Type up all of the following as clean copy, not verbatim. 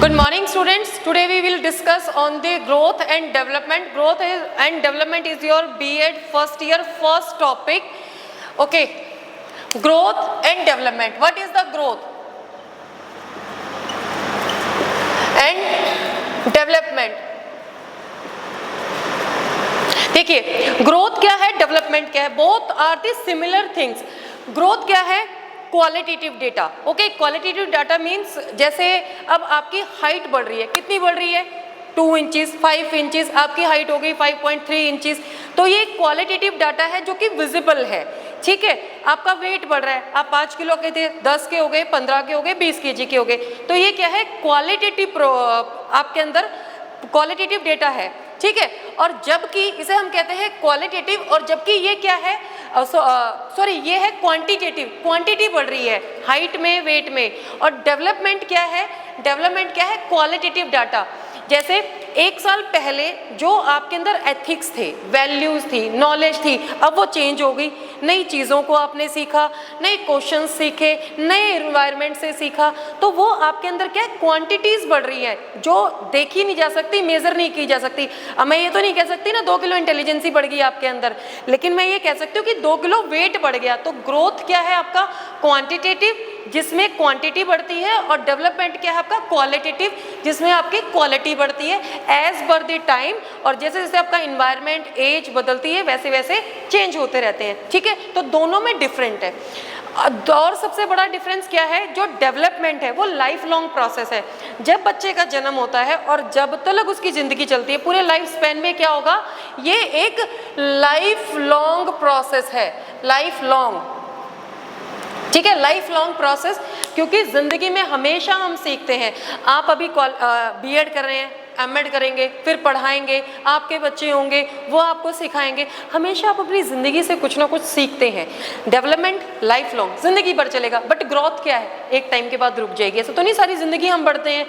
Good morning students. Today we will discuss on the growth and development. And development is your B.Ed first year first topic. Okay. Growth and development. What is the growth and development? देखिए growth क्या है, development क्या है, both are the similar things. Growth क्या है? Qualitative data. Okay, qualitative data means जैसे अब आपकी हाइट बढ़ रही है, कितनी बढ़ रही है? 2 इंचेस, 5 इंचेस, आपकी हाइट हो गई 5.3 इंचेस. तो ये क्वालिटेटिव डाटा है जो कि विजिबल है. ठीक है, आपका वेट बढ़ रहा है, आप 5 किलो के थे, 10 के हो गए, 15 के हो गए, 20 kg के हो गए. तो ये क्या है? क्वालिटेटिव, आपके अंदर क्वालिटेटिव डेटा है. ठीक है, और जबकि इसे हम कहते हैं क्वालिटेटिव, और जबकि ये क्या है? सॉरी, ये है क्वांटिटेटिव. क्वांटिटी बढ़ रही है हाइट में, वेट में. और डेवलपमेंट क्या है? डेवलपमेंट क्या है? Qualitative data. जैसे 1 साल पहले जो आपके अंदर एथिक्स थे, वैल्यूज थी, नॉलेज थी, अब वो चेंज हो गई. नई चीज़ों को आपने सीखा, नए क्वेश्चन सीखे, नए एनवायरनमेंट से सीखा. तो वो आपके अंदर क्या है? क्वांटिटीज बढ़ रही है जो देखी नहीं जा सकती, मेजर नहीं की जा सकती. अब मैं ये तो नहीं कह सकती ना 2 किलो इंटेलिजेंसी बढ़ गई आपके अंदर, लेकिन मैं ये कह सकती हूँ कि 2 किलो वेट बढ़ गया. तो ग्रोथ क्या है आपका? क्वांटिटेटिव, जिसमें क्वांटिटी बढ़ती है, और डेवलपमेंट क्या है आपका? क्वालिटेटिव, जिसमें आपकी क्वालिटी बढ़ती है एज पर द टाइम. और जैसे जैसे आपका इन्वायरमेंट, एज बदलती है, वैसे वैसे चेंज होते रहते हैं. ठीक है, तो दोनों में डिफरेंट है. और सबसे बड़ा डिफरेंस क्या है? जो डेवलपमेंट है वो लाइफ लॉन्ग प्रोसेस है. जब बच्चे का जन्म होता है और जब तक उसकी जिंदगी चलती है, पूरे लाइफ स्पैन में क्या होगा? ये एक लाइफ लॉन्ग प्रोसेस है. लाइफ लॉन्ग, ठीक है, लाइफ लॉन्ग प्रोसेस. क्योंकि जिंदगी में हमेशा हम सीखते हैं. आप अभी B.Ed कर रहे हैं, M.Ed करेंगे, फिर पढ़ाएंगे, आपके बच्चे होंगे, वो आपको सिखाएंगे. हमेशा आप अपनी ज़िंदगी से कुछ ना कुछ सीखते हैं. डेवलपमेंट लाइफ लॉन्ग, ज़िंदगी भर चलेगा. बट ग्रोथ क्या है? एक टाइम के बाद रुक जाएगी. ऐसा तो नहीं सारी ज़िंदगी हम बढ़ते हैं.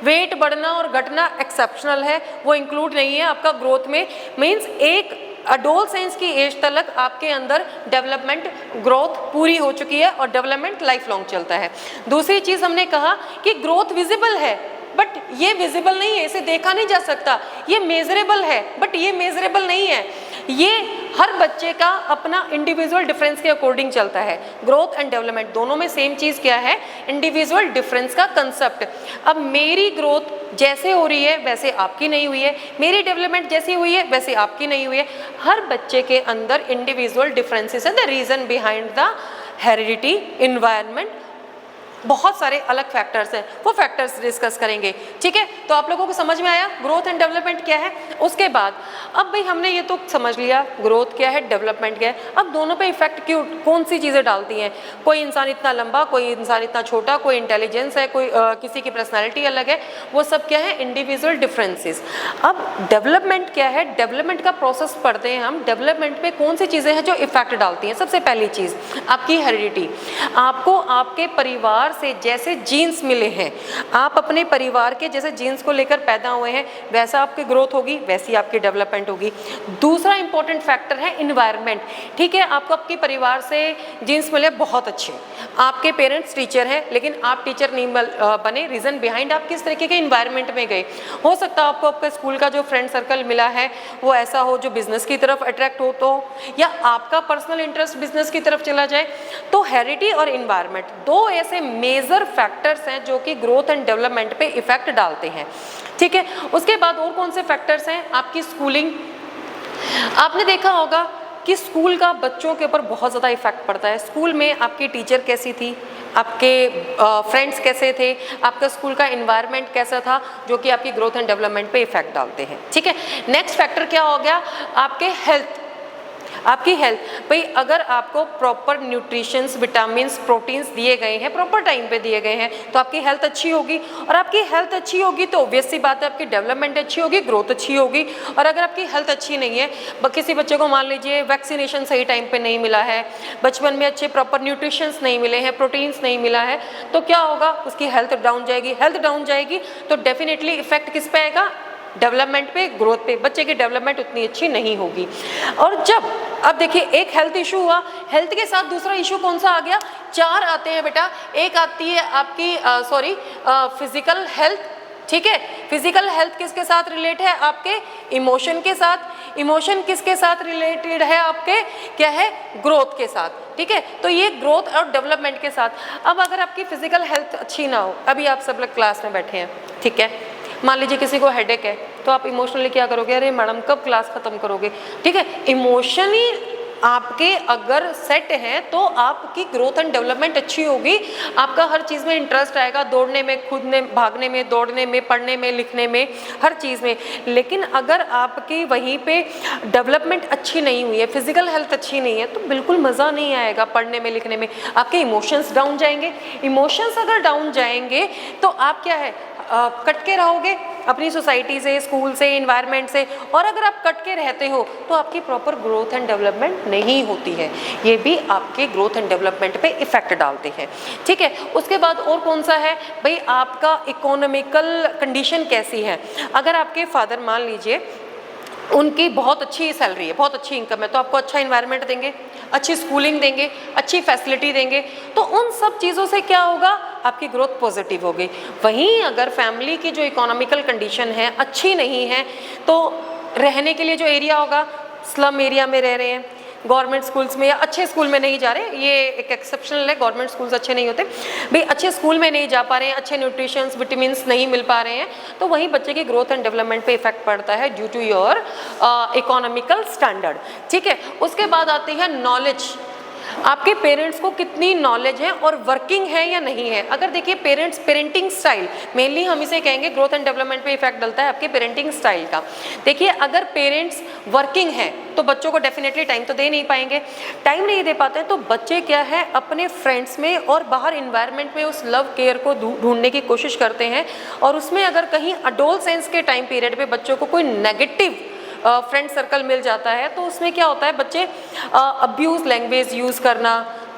वेट बढ़ना और घटना एक्सेप्शनल है, वो इंक्लूड नहीं है आपका ग्रोथ में. मीन्स एक अडोलसेंस की एज तक आपके अंदर डेवलपमेंट, ग्रोथ पूरी हो चुकी है, और डेवलपमेंट लाइफ लॉन्ग चलता है. दूसरी चीज़ हमने कहा कि ग्रोथ विजिबल है, बट ये विजिबल नहीं है, इसे देखा नहीं जा सकता. ये मेजरेबल है, बट ये मेजरेबल नहीं है. ये हर बच्चे का अपना इंडिविजुअल डिफरेंस के अकॉर्डिंग चलता है. ग्रोथ एंड डेवलपमेंट दोनों में सेम चीज़ क्या है? इंडिविजुअल डिफरेंस का कंसेप्ट. अब मेरी ग्रोथ जैसे हो रही है वैसे आपकी नहीं हुई है, मेरी डेवलपमेंट जैसी हुई है वैसे आपकी नहीं हुई है. हर बच्चे के अंदर इंडिविजुअल डिफरेंसेस है. The reason behind the heredity, environment, बहुत सारे अलग फैक्टर्स हैं, वो फैक्टर्स डिस्कस करेंगे. ठीक है, तो आप लोगों को समझ में आया ग्रोथ एंड डेवलपमेंट क्या है? उसके बाद अब भाई हमने ये तो समझ लिया ग्रोथ क्या है, डेवलपमेंट क्या है. अब दोनों पे इफेक्ट क्यों, कौन सी चीज़ें डालती हैं? कोई इंसान इतना लंबा, कोई इंसान इतना छोटा, कोई इंटेलिजेंस है, कोई किसी की पर्सनैलिटी अलग है. वो सब क्या है? Individual differences. अब डेवलपमेंट क्या है? डेवलपमेंट का प्रोसेस पढ़ते हैं हम. डेवलपमेंट पे कौन सी चीज़ें हैं जो इफेक्ट डालती हैं? सबसे पहली चीज़ आपकी हेरिडिटी. आपको आपके परिवार से जैसे जीन्स मिले हैं, आप अपने परिवार के जैसे जीन्स को लेकर पैदा हुए हैं, वैसा आपकी ग्रोथ होगी, वैसी आपकी डेवलपमेंट होगी. दूसरा इंपॉर्टेंट फैक्टर है इन्वायरमेंट. ठीक है, आपको आपके परिवार से जीन्स मिले बहुत अच्छे, आपके पेरेंट्स टीचर हैं, लेकिन आप टीचर नहीं बने. रीज़न बिहाइंड आप किस तरीके के इन्वायरमेंट में गए. हो सकता है आपको आपके स्कूल का जो फ्रेंड सर्कल मिला है वो ऐसा हो जो बिजनेस की तरफ अट्रैक्ट हो, तो या आपका पर्सनल इंटरेस्ट बिजनेस की तरफ चला जाए. तो हेरिडिटी और इन्वायरमेंट दो ऐसे मेजर फैक्टर्स हैं जो कि ग्रोथ एंड डेवलपमेंट पे इफेक्ट डालते हैं. ठीक है, उसके बाद और कौन से फैक्टर्स हैं? आपकी स्कूलिंग. आपने देखा होगा कि स्कूल का बच्चों के ऊपर बहुत ज़्यादा इफेक्ट पड़ता है. स्कूल में आपकी टीचर कैसी थी, आपके फ्रेंड्स कैसे थे, आपका स्कूल का इन्वायरमेंट कैसा था, जो कि आपकी ग्रोथ एंड डेवलपमेंट पे इफेक्ट डालते हैं. ठीक है, नेक्स्ट फैक्टर क्या हो गया? आपके हेल्थ. आपकी हेल्थ. भाई अगर आपको प्रॉपर न्यूट्रिशंस, विटामिन्स, प्रोटीन्स दिए गए हैं, प्रॉपर टाइम पे दिए गए हैं, तो आपकी हेल्थ अच्छी होगी. और आपकी हेल्थ अच्छी होगी तो ऑब्वियस सी बात है आपकी डेवलपमेंट अच्छी होगी, ग्रोथ अच्छी होगी. और अगर आपकी हेल्थ अच्छी नहीं है, किसी बच्चे को मान लीजिए वैक्सीनेशन सही टाइम पे नहीं मिला है, बचपन में अच्छे प्रॉपर न्यूट्रिशंस नहीं मिले हैं, प्रोटीन्स नहीं मिला है, तो क्या होगा? उसकी हेल्थ डाउन जाएगी. हेल्थ डाउन जाएगी तो डेफिनेटली इफेक्ट किस पे आएगा? डेवलपमेंट पे, ग्रोथ पे. बच्चे की डेवलपमेंट उतनी अच्छी नहीं होगी. और जब अब देखिए एक हेल्थ इशू हुआ, हेल्थ के साथ दूसरा इशू कौन सा आ गया? 4 आते हैं बेटा. एक आती है आपकी फिजिकल हेल्थ, ठीक है। फिजिकल हेल्थ किसके साथ रिलेट है? आपके इमोशन के साथ। इमोशन किसके साथ रिलेटेड है? आपके क्या है? ग्रोथ के साथ, ठीक है। तो ये ग्रोथ और डेवलपमेंट के साथ। अब अगर आपकी फिजिकल हेल्थ अच्छी ना हो, अभी आप सब लोग क्लास में बैठे हैं, ठीक है, मान लीजिए किसी को हेडेक है, तो आप इमोशनली क्या करोगे? अरे मैडम कब क्लास खत्म करोगे, ठीक है। इमोशनली आपके अगर सेट हैं तो आपकी ग्रोथ एंड डेवलपमेंट अच्छी होगी, आपका हर चीज़ में इंटरेस्ट आएगा, दौड़ने में, कूदने, भागने में, दौड़ने में, पढ़ने में, लिखने में, हर चीज़ में। लेकिन अगर आपकी वहीं पे डेवलपमेंट अच्छी नहीं हुई है, फिजिकल हेल्थ अच्छी नहीं है, तो बिल्कुल मज़ा नहीं आएगा पढ़ने में, लिखने में। आपके इमोशंस डाउन जाएंगे। इमोशंस अगर डाउन जाएंगे तो आप क्या है, कट के रहोगे अपनी सोसाइटी से, स्कूल से, इन्वायरमेंट से। और अगर आप कट के रहते हो तो आपकी प्रॉपर ग्रोथ एंड डेवलपमेंट नहीं होती है। ये भी आपके ग्रोथ एंड डेवलपमेंट पे इफेक्ट डालते हैं, ठीक है। उसके बाद और कौन सा है भाई? आपका इकोनॉमिकल कंडीशन कैसी है? अगर आपके फादर मान लीजिए उनकी बहुत अच्छी सैलरी है, बहुत अच्छी इनकम है, तो आपको अच्छा इन्वायरमेंट देंगे, अच्छी स्कूलिंग देंगे, अच्छी फैसिलिटी देंगे, तो उन सब चीज़ों से क्या होगा? आपकी ग्रोथ पॉजिटिव होगी। वहीं अगर फैमिली की जो इकोनॉमिकल कंडीशन है अच्छी नहीं है, तो रहने के लिए जो एरिया होगा, स्लम एरिया में रह रहे हैं, गवर्नमेंट स्कूल्स में या अच्छे स्कूल में नहीं जा रहे, ये एक एक्सेप्शनल है, गवर्नमेंट स्कूल्स अच्छे नहीं होते भाई, अच्छे स्कूल में नहीं जा पा रहे हैं, अच्छे न्यूट्रिशंस, विटामिन्स नहीं मिल पा रहे हैं, तो वहीं बच्चे की ग्रोथ एंड डेवलपमेंट पे इफेक्ट पड़ता है due to your economical standard, ठीक है। उसके बाद आती है नॉलेज। आपके पेरेंट्स को कितनी नॉलेज है और वर्किंग है या नहीं है। अगर देखिए पेरेंट्स, पेरेंटिंग स्टाइल, मेनली हम इसे कहेंगे ग्रोथ एंड डेवलपमेंट पे इफेक्ट डलता है आपके पेरेंटिंग स्टाइल का। देखिए अगर पेरेंट्स वर्किंग है तो बच्चों को डेफिनेटली टाइम तो दे नहीं पाएंगे। टाइम नहीं दे पाते हैं तो बच्चे क्या है, अपने फ्रेंड्स में और बाहर इन्वायरमेंट में उस लव केयर को ढूंढने की कोशिश करते हैं, और उसमें अगर कहीं अडोलसेंस के टाइम पीरियड पे बच्चों को कोई नेगेटिव फ्रेंड सर्कल मिल जाता है, तो उसमें क्या होता है, बच्चे अब्यूज लैंग्वेज यूज़ करना,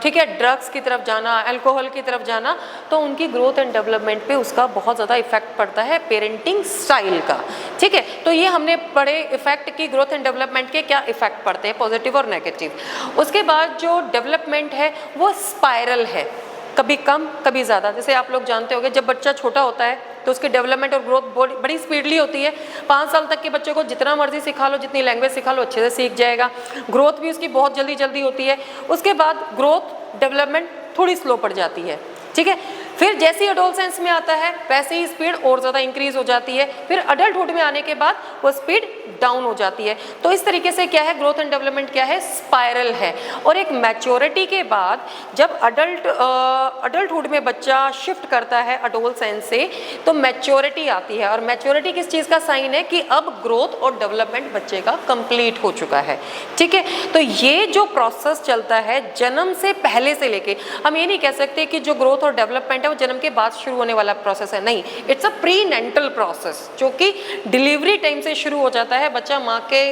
ठीक है, ड्रग्स की तरफ जाना, अल्कोहल की तरफ जाना, तो उनकी ग्रोथ एंड डेवलपमेंट पे उसका बहुत ज़्यादा इफेक्ट पड़ता है पेरेंटिंग स्टाइल का, ठीक है। तो ये हमने पढ़े इफेक्ट की, ग्रोथ एंड डेवलपमेंट के क्या इफेक्ट पड़ते हैं, पॉजिटिव और नेगेटिव। उसके बाद जो डेवलपमेंट है वो स्पाइरल है, कभी कम कभी ज़्यादा। जैसे आप लोग जानते होंगे जब बच्चा छोटा होता है तो उसकी डेवलपमेंट और ग्रोथ बड़ी स्पीडली होती है। 5 साल तक के बच्चे को जितना मर्जी सिखा लो, जितनी लैंग्वेज सिखा लो, अच्छे से सीख जाएगा। ग्रोथ भी उसकी बहुत जल्दी जल्दी होती है। उसके बाद ग्रोथ डेवलपमेंट थोड़ी स्लो पड़ जाती है, ठीक है। फिर जैसे ही एडोलसेंस में आता है वैसे ही स्पीड और ज़्यादा इंक्रीज हो जाती है। फिर अडल्टहुड में आने के बाद वो स्पीड डाउन हो जाती है। तो इस तरीके से क्या है, ग्रोथ एंड डेवलपमेंट क्या है, स्पाइरल है। और एक मैच्योरिटी के बाद जब अडल्टहुड में बच्चा शिफ्ट करता है एडोलसेंस से, तो मैच्योरिटी आती है। और मैच्योरिटी किस चीज़ का साइन है कि अब ग्रोथ और डेवलपमेंट बच्चे का कंप्लीट हो चुका है, ठीक है। तो ये जो प्रोसेस चलता है जन्म से पहले से लेके, हम ये नहीं कह सकते कि जो ग्रोथ और डेवलपमेंट वो जन्म के बाद शुरू होने वाला प्रोसेस है, नहीं, इट्स अ प्रीनेंटल प्रोसेस जो कि डिलीवरी टाइम से शुरू हो जाता है। बच्चा माँ के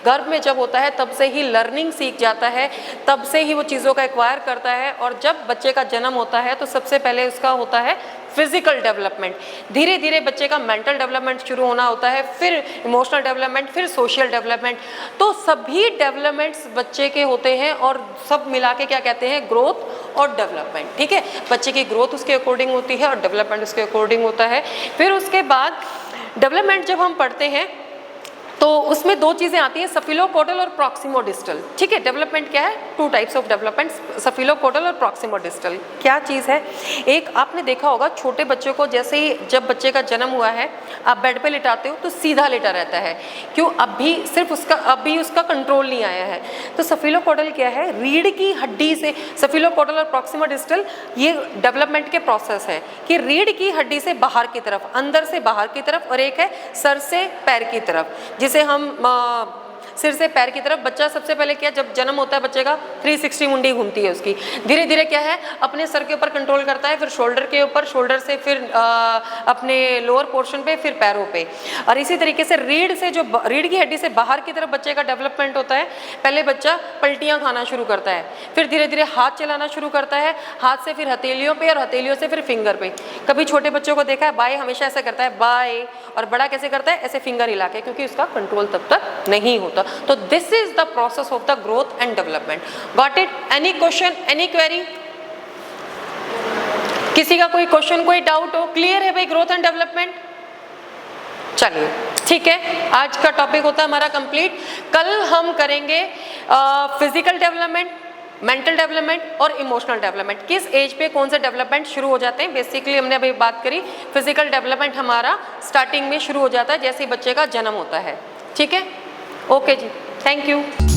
गर्भ में जब होता है तब से ही लर्निंग सीख जाता है, तब से ही वो चीज़ों का एक्वायर करता है। और जब बच्चे का जन्म होता है तो सबसे पहले उसका होता है फिजिकल डेवलपमेंट, धीरे धीरे बच्चे का मेंटल डेवलपमेंट शुरू होना होता है, फिर इमोशनल डेवलपमेंट, फिर सोशल डेवलपमेंट। तो सभी डेवलपमेंट्स बच्चे के होते हैं और सब मिला के क्या कहते हैं, ग्रोथ और डेवलपमेंट, ठीक है। बच्चे की ग्रोथ उसके अकॉर्डिंग होती है और डेवलपमेंट उसके अकॉर्डिंग होता है। फिर उसके बाद डेवलपमेंट जब हम पढ़ते हैं तो उसमें 2 चीज़ें आती हैं, सफिलोपोडल और प्रॉक्सिमोडिस्टल, ठीक है। डेवलपमेंट क्या है, 2 टाइप्स ऑफ डेवलपमेंट, सफिलोपोडल और प्रॉक्सिमोडिस्टल। क्या चीज़ है, एक आपने देखा होगा छोटे बच्चों को, जैसे ही जब बच्चे का जन्म हुआ है आप बेड पे लिटाते हो तो सीधा लेटा रहता है, क्यों, अभी उसका कंट्रोल नहीं आया है। तो सफिलोपोडल क्या है, रीढ़ की हड्डी से, सफिलोपोडल और प्रॉक्सिमोडिस्टल ये डेवलपमेंट के प्रोसेस है कि रीढ़ की हड्डी से बाहर की तरफ, अंदर से बाहर की तरफ, और एक है सर से पैर की तरफ, जिसे हम सिर से पैर की तरफ। बच्चा सबसे पहले क्या, जब जन्म होता है बच्चे का 360 मुंडी घूमती है उसकी, धीरे धीरे क्या है अपने सर के ऊपर कंट्रोल करता है, फिर शोल्डर के ऊपर, शोल्डर से फिर अपने लोअर पोर्शन पे, फिर पैरों पे। और इसी तरीके से रीढ़ की हड्डी से बाहर की तरफ बच्चे का डेवलपमेंट होता है। पहले बच्चा पलटियाँ खाना शुरू करता है, फिर धीरे धीरे हाथ चलाना शुरू करता है, हाथ से फिर हथेलियों पे और हथेलियों से फिर फिंगर पे। कभी छोटे बच्चों को देखा है, बाय हमेशा ऐसा करता है, बाय, और बड़ा कैसे करता है, ऐसे फिंगर हिला के, क्योंकि उसका कंट्रोल तब तक नहीं होता। तो this is the process of the growth and development. Got it? Any question, any query? किसी का कोई क्वेश्चन, कोई डाउट हो? क्लियर है भाई ग्रोथ एंड डेवलपमेंट? चलिए ठीक है, आज का टॉपिक होता है हमारा कंप्लीट। कल हम करेंगे फिजिकल डेवलपमेंट, मेंटल डेवलपमेंट और इमोशनल डेवलपमेंट। किस एज पे कौन से डेवलपमेंट शुरू हो जाते हैं। बेसिकली हमने अभी बात करी फिजिकल डेवलपमेंट हमारा स्टार्टिंग में शुरू हो जाता है जैसे ही बच्चे का जन्म होता है। ठीक है, ओके जी, थैंक यू।